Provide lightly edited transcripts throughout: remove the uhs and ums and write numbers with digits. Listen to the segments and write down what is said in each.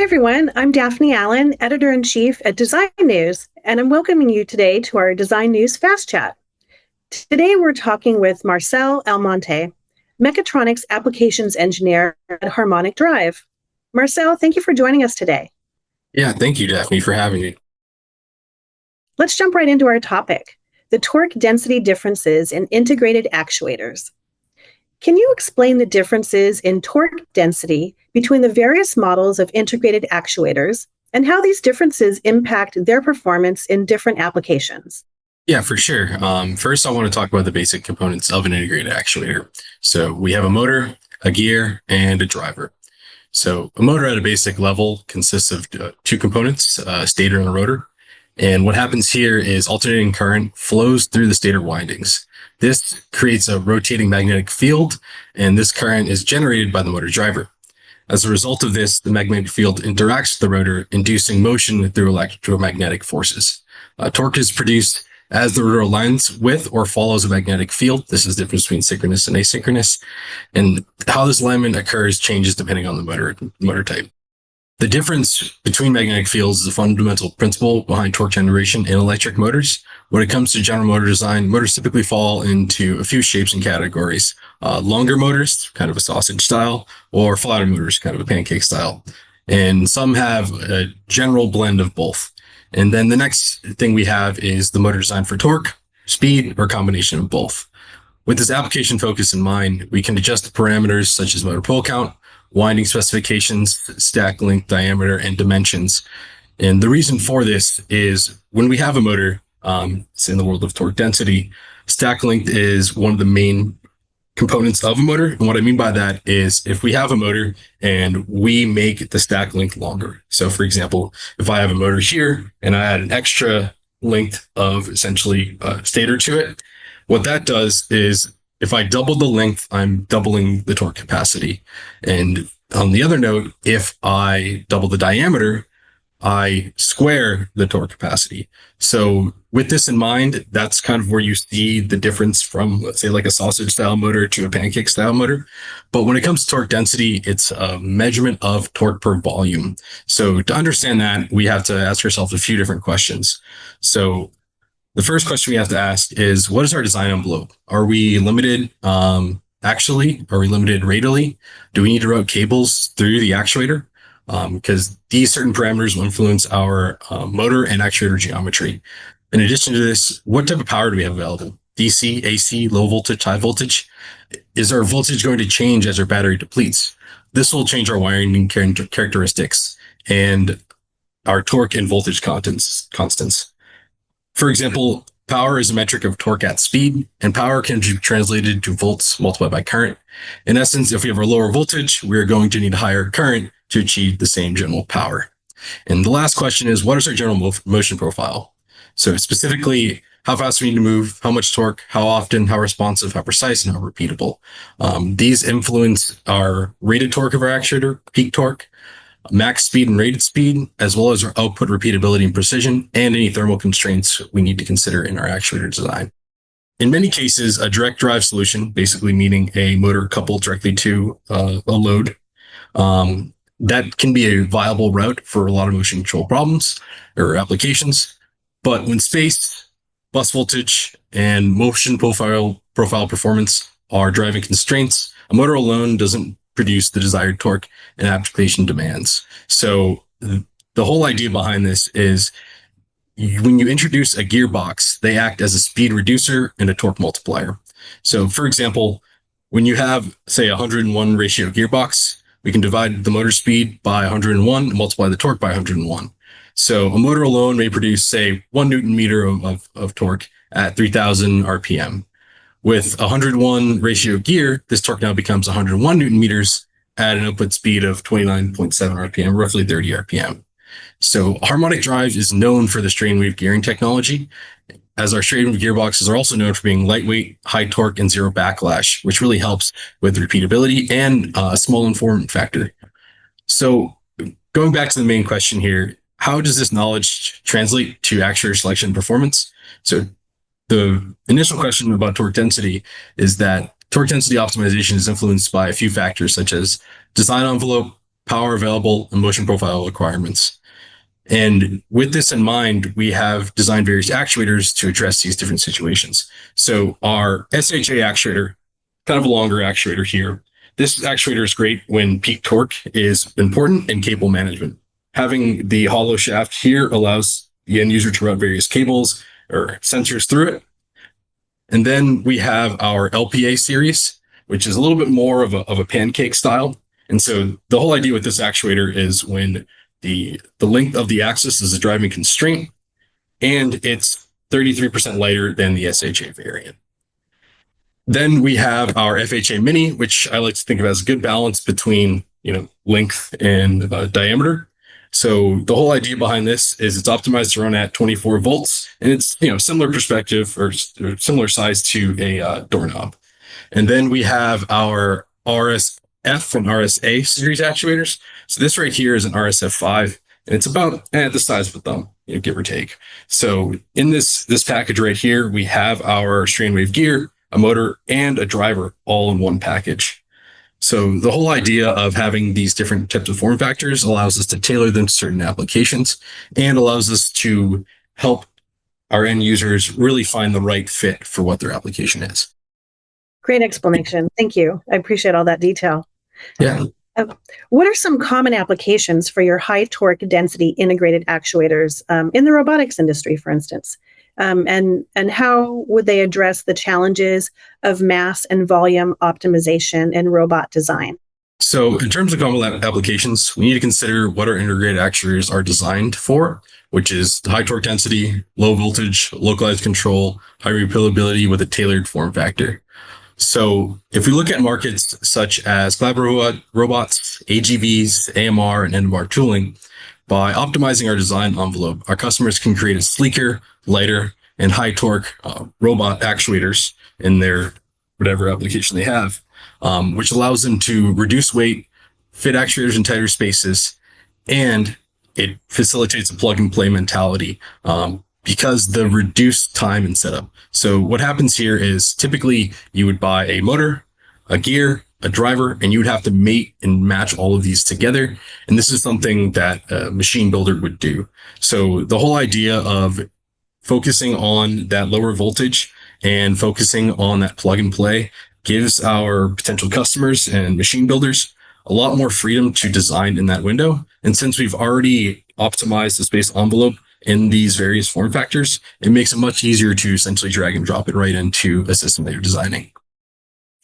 everyone. I'm Daphne Allen, editor-in-chief at Design News, and I'm welcoming you today to our Design News Fast Chat. Today, we're talking with Marcel Almonte, mechatronics applications engineer at Harmonic Drive. Marcel, thank you for joining us today. Yeah, thank you, Daphne, for having me. Let's jump right into our topic, the torque density differences in integrated actuators. Can you explain the differences in torque density between the various models of integrated actuators and how these differences impact their performance in different applications? Yeah, for sure. First, I want to talk about the basic components of an integrated actuator. So we have a motor, a gear, and a driver. So a motor at a basic level consists of two components, a stator and a rotor. And what happens here is alternating current flows through the stator windings. This creates a rotating magnetic field, and this current is generated by the motor driver. As a result of this, the magnetic field interacts with the rotor, inducing motion through electromagnetic forces. Torque is produced as the rotor aligns with or follows a magnetic field. This is the difference between synchronous and asynchronous. And how this alignment occurs changes depending on the motor type. The difference between magnetic fields is a fundamental principle behind torque generation in electric motors. When it comes to general motor design, motors typically fall into a few shapes and categories. Longer motors, kind of a sausage style, or flatter motors, kind of a pancake style. And some have a general blend of both. And then the next thing we have is the motor design for torque, speed, or combination of both. With this application focus in mind, we can adjust the parameters such as motor pole count, winding specifications, stack length, diameter, and dimensions. And the reason for this is when we have a motor, it's in the world of torque density, stack length is one of the main components of a motor. And what I mean by that is if we have a motor and we make the stack length longer. So for example, if I have a motor here and I add an extra length of essentially stator to it, what that does is if I double the length, I'm doubling the torque capacity. And on the other note, if I double the diameter, I square the torque capacity. So with this in mind, that's kind of where you see the difference from, let's say, like a sausage style motor to a pancake style motor. But when it comes to torque density, it's a measurement of torque per volume. So to understand that, we have to ask ourselves a few different questions. So the first question we have to ask is, what is our design envelope? Are we limited axially? Are we limited radially? Do we need to route cables through the actuator? Because these certain parameters will influence our motor and actuator geometry. In addition to this, what type of power do we have available? DC, AC, low voltage, high voltage? Is our voltage going to change as our battery depletes? This will change our wiring characteristics and our torque and voltage constants. For example, power is a metric of torque at speed, and power can be translated to volts multiplied by current. In essence, if we have a lower voltage, we're going to need a higher current to achieve the same general power. And the last question is, what is our general motion profile? So specifically, how fast we need to move, how much torque, how often, how responsive, how precise, and how repeatable. These influence our rated torque of our actuator, peak torque, max speed and rated speed, as well as our output repeatability and precision, and any thermal constraints we need to consider in our actuator design. In many cases, a direct drive solution, basically meaning a motor coupled directly to a load, that can be a viable route for a lot of motion control problems or applications. But when space, bus voltage, and motion profile performance are driving constraints, a motor alone doesn't produce the desired torque and application demands. So the whole idea behind this is when you introduce a gearbox, they act as a speed reducer and a torque multiplier. So for example, when you have, say, a 101 ratio gearbox, we can divide the motor speed by 101 and multiply the torque by 101. So a motor alone may produce, say, 1 Newton meter of torque at 3000 RPM. With a 101 ratio gear, this torque now becomes 101 Newton meters at an output speed of 29.7 RPM, roughly 30 RPM. So harmonic drive is known for the strain wave gearing technology, as our strain wave gearboxes are also known for being lightweight, high torque, and zero backlash, which really helps with repeatability and a small informant factor. So going back to the main question here, how does this knowledge translate to actuator selection and performance? So the initial question about torque density is that torque density optimization is influenced by a few factors such as design envelope, power available, and motion profile requirements. And with this in mind, we have designed various actuators to address these different situations. So our SHA actuator, kind of a longer actuator here. This actuator is great when peak torque is important in cable management. Having the hollow shaft here allows the end user to route various cables or sensors through it. And then we have our LPA series, which is a little bit more of a pancake style. And so the whole idea with this actuator is when the length of the axis is a driving constraint, and it's 33% lighter than the SHA variant. Then we have our FHA Mini, which I like to think of as a good balance between length and diameter. So the whole idea behind this is it's optimized to run at 24 volts, and it's similar perspective or similar size to a doorknob. And then we have our RSF and RSA series actuators. So this right here is an RSF5, and it's about the size of a thumb, give or take. So in this package right here, we have our strain wave gear, a motor, and a driver all in one package. So the whole idea of having these different types of form factors allows us to tailor them to certain applications and allows us to help our end users really find the right fit for what their application is. Great explanation. Thank you. I appreciate all that detail. Yeah. What are some common applications for your high torque density integrated actuators in the robotics industry, for instance? And how would they address the challenges of mass and volume optimization in robot design? So in terms of common applications, we need to consider what our integrated actuators are designed for, which is high torque density, low voltage, localized control, high repeatability with a tailored form factor. So if we look at markets such as collaborative robots, AGVs, AMR, and NMR tooling, by optimizing our design envelope, our customers can create a sleeker, lighter, and high torque robot actuators in their whatever application they have, which allows them to reduce weight, fit actuators in tighter spaces, and it facilitates a plug and play mentality because the reduced time and setup. So what happens here is typically you would buy a motor, a gear, a driver, and you would have to mate and match all of these together. And this is something that a machine builder would do. So the whole idea of focusing on that lower voltage and focusing on that plug and play gives our potential customers and machine builders a lot more freedom to design in that window. And since we've already optimized the space envelope in these various form factors, it makes it much easier to essentially drag and drop it right into a system that you're designing.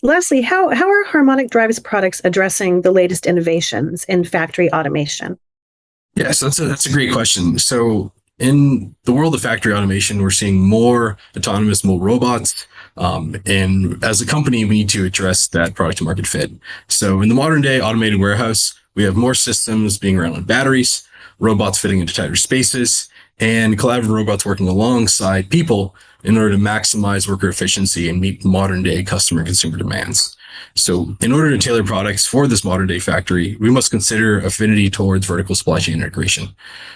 Lastly, how are Harmonic Drive's products addressing the latest innovations in factory automation? Yes, that's a great question. So in the world of factory automation, we're seeing more autonomous mobile robots. And as a company, we need to address that product market fit. So in the modern day automated warehouse, we have more systems being run on batteries, robots fitting into tighter spaces, and collaborative robots working alongside people in order to maximize worker efficiency and meet modern day customer and consumer demands. So in order to tailor products for this modern day factory, we must consider affinity towards vertical supply chain integration.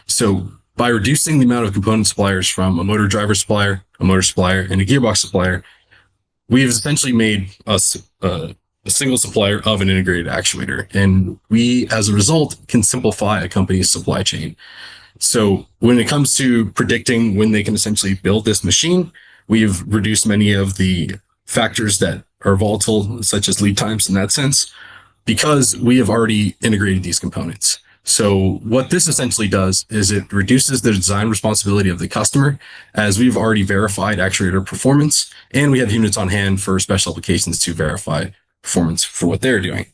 So by reducing the amount of component suppliers from a motor driver supplier, a motor supplier, and a gearbox supplier, we have essentially made us a single supplier of an integrated actuator. And we, as a result, can simplify a company's supply chain. So when it comes to predicting when they can essentially build this machine, we've reduced many of the factors that are volatile, such as lead times in that sense, because we have already integrated these components. So what this essentially does is it reduces the design responsibility of the customer, as we've already verified actuator performance, and we have units on hand for special applications to verify performance for what they're doing.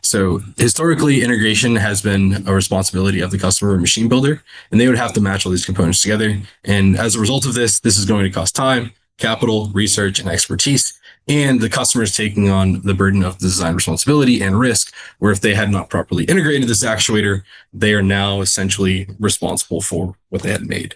So historically, integration has been a responsibility of the customer or machine builder, and they would have to match all these components together. And as a result of this, this is going to cost time, capital, research, and expertise. And the customer is taking on the burden of the design responsibility and risk, where if they had not properly integrated this actuator, they are now essentially responsible for what they had made.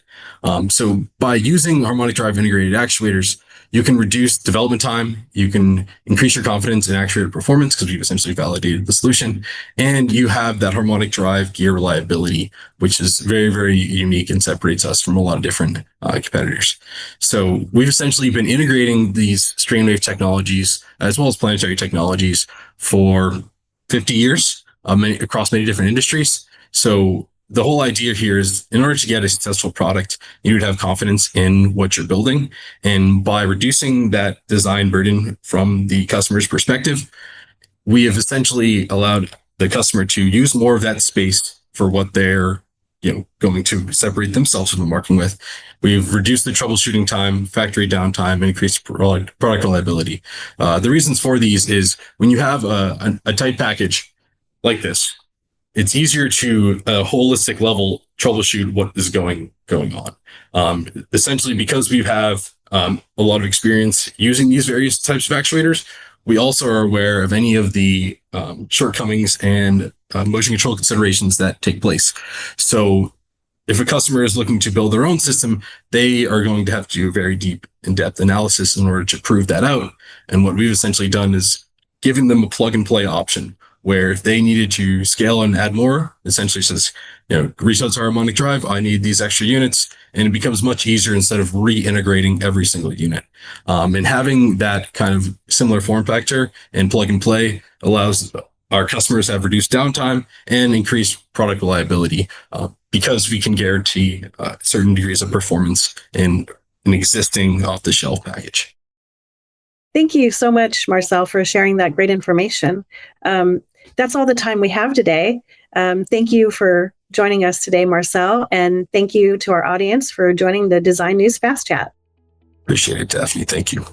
So by using Harmonic Drive integrated actuators, you can reduce development time, you can increase your confidence in actuator performance because we've essentially validated the solution, and you have that Harmonic Drive gear reliability, which is very, very unique and separates us from a lot of different competitors. So we've essentially been integrating these strain wave technologies as well as planetary technologies for 50 years. across many different industries. So the whole idea here is, in order to get a successful product, you would have confidence in what you're building. And by reducing that design burden from the customer's perspective, we have essentially allowed the customer to use more of that space for what they're going to separate themselves from the market with. We've reduced the troubleshooting time, factory downtime, and increased product reliability. The reasons for these is when you have a tight package like this, it's easier to holistic level troubleshoot what is going on. Essentially, because we have a lot of experience using these various types of actuators, we also are aware of any of the shortcomings and motion control considerations that take place. So if a customer is looking to build their own system, they are going to have to do a very deep, in-depth analysis in order to prove that out. And what we've essentially done is giving them a plug and play option, where if they needed to scale and add more, essentially says, reach out to our harmonic drive, I need these extra units. And it becomes much easier instead of reintegrating every single unit. And having that kind of similar form factor and plug and play allows our customers to have reduced downtime and increased product reliability, because we can guarantee certain degrees of performance in an existing off-the-shelf package. Thank you so much, Marcel, for sharing that great information. That's all the time we have today. Thank you for joining us today, Marcel, and thank you to our audience for joining the Design News Fast Chat. Appreciate it, Daphne. Thank you.